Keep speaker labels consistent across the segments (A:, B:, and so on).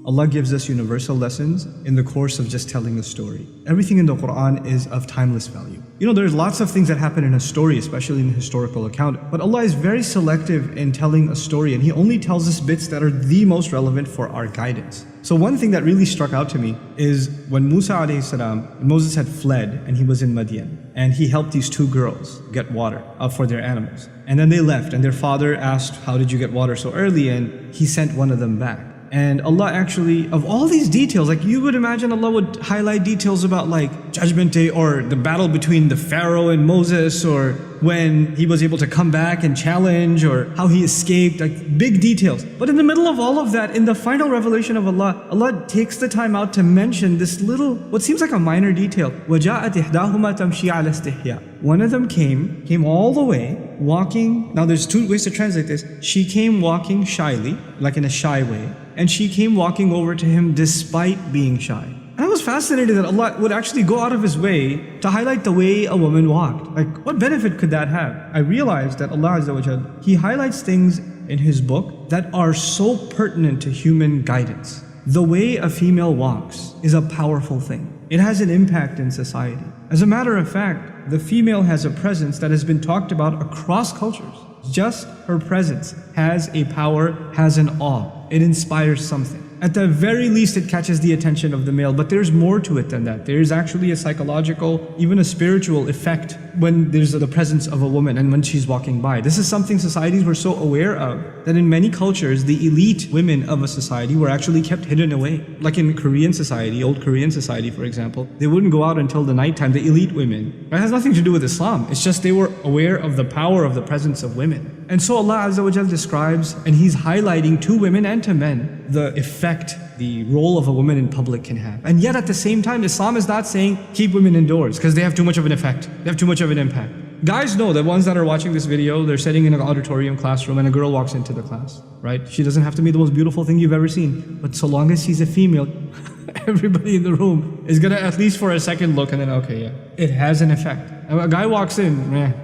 A: Allah gives us universal lessons in the course of just telling a story. Everything in the Quran is of timeless value. There's lots of things that happen in a story, especially in a historical account, but Allah is very selective in telling a story, and He only tells us bits that are the most relevant for our guidance. So one thing that really struck out to me is when Moses had fled and he was in Madian, and he helped these two girls get water for their animals. And then they left, and their father asked, how did you get water so early? And he sent one of them back. And Allah actually, of all these details, like you would imagine Allah would highlight details about like Judgment Day or the battle between the Pharaoh and Moses, or when he was able to come back and challenge, or how he escaped, like big details. But in the middle of all of that, in the final revelation of Allah, Allah takes the time out to mention this little, what seems like a minor detail. وَجَاءَتْ إِحْدَاهُمَا تَمْشِي عَلَى اسْتِحْيَاءٍ. One of them came all the way, walking. Now there's two ways to translate this. She came walking shyly, like in a shy way, and she came walking over to him despite being shy. And I was fascinated that Allah would actually go out of His way to highlight the way a woman walked. Like, what benefit could that have? I realized that Allah Azza wa Jal, He highlights things in His book that are so pertinent to human guidance. The way a female walks is a powerful thing. It has an impact in society. As a matter of fact, the female has a presence that has been talked about across cultures. Just her presence has a power, has an awe. It inspires something. At the very least, it catches the attention of the male, but there's more to it than that. There is actually a psychological, even a spiritual effect when there's the presence of a woman and when she's walking by. This is something societies were so aware of that in many cultures, the elite women of a society were actually kept hidden away. Like in Korean society, old Korean society for example, they wouldn't go out until the nighttime, the elite women. It has nothing to do with Islam. It's just they were aware of the power of the presence of women. And so Allah Azza wa Jal describes, and He's highlighting to women and to men, the effect the role of a woman in public can have. And yet at the same time, Islam is not saying keep women indoors because they have too much of an effect. They have too much of an impact. Guys know, the ones that are watching this video, they're sitting in an auditorium classroom and a girl walks into the class, right? She doesn't have to be the most beautiful thing you've ever seen, but so long as she's a female, everybody in the room is gonna at least for a second look and then, okay, yeah, it has an effect. And a guy walks in,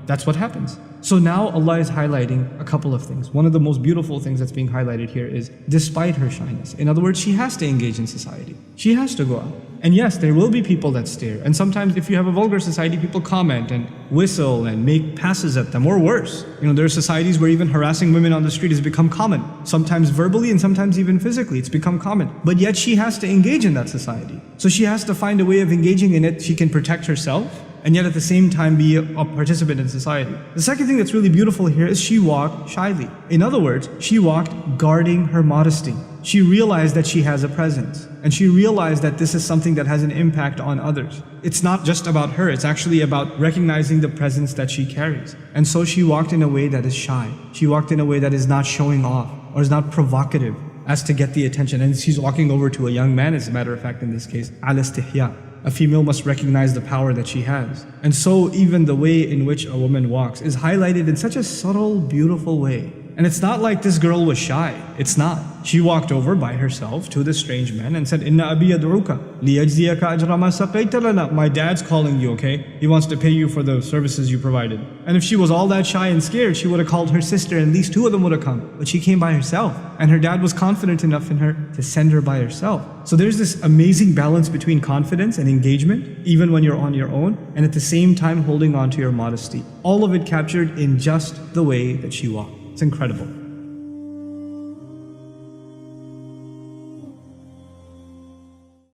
A: that's what happens. So now Allah is highlighting a couple of things. One of the most beautiful things that's being highlighted here is despite her shyness. In other words, she has to engage in society. She has to go out. And yes, there will be people that stare. And sometimes if you have a vulgar society, people comment and whistle and make passes at them, or worse. There are societies where even harassing women on the street has become common. Sometimes verbally and sometimes even physically, it's become common. But yet she has to engage in that society. So she has to find a way of engaging in it. She can protect herself, and yet at the same time be a participant in society. The second thing that's really beautiful here is she walked shyly. In other words, she walked guarding her modesty. She realized that she has a presence, and she realized that this is something that has an impact on others. It's not just about her, it's actually about recognizing the presence that she carries. And so she walked in a way that is shy. She walked in a way that is not showing off, or is not provocative as to get the attention. And she's walking over to a young man, as a matter of fact in this case, ala istihya. A female must recognize the power that she has. And so even the way in which a woman walks is highlighted in such a subtle, beautiful way. And it's not like this girl was shy. It's not. She walked over by herself to this strange man and said, Inna abi yad'uka liyajziyaka ajra ma saqayta lana. My dad's calling you, okay? He wants to pay you for the services you provided. And if she was all that shy and scared, she would have called her sister and at least two of them would have come. But she came by herself. And her dad was confident enough in her to send her by herself. So there's this amazing balance between confidence and engagement, even when you're on your own, and at the same time holding on to your modesty. All of it captured in just the way that she walked. It's incredible.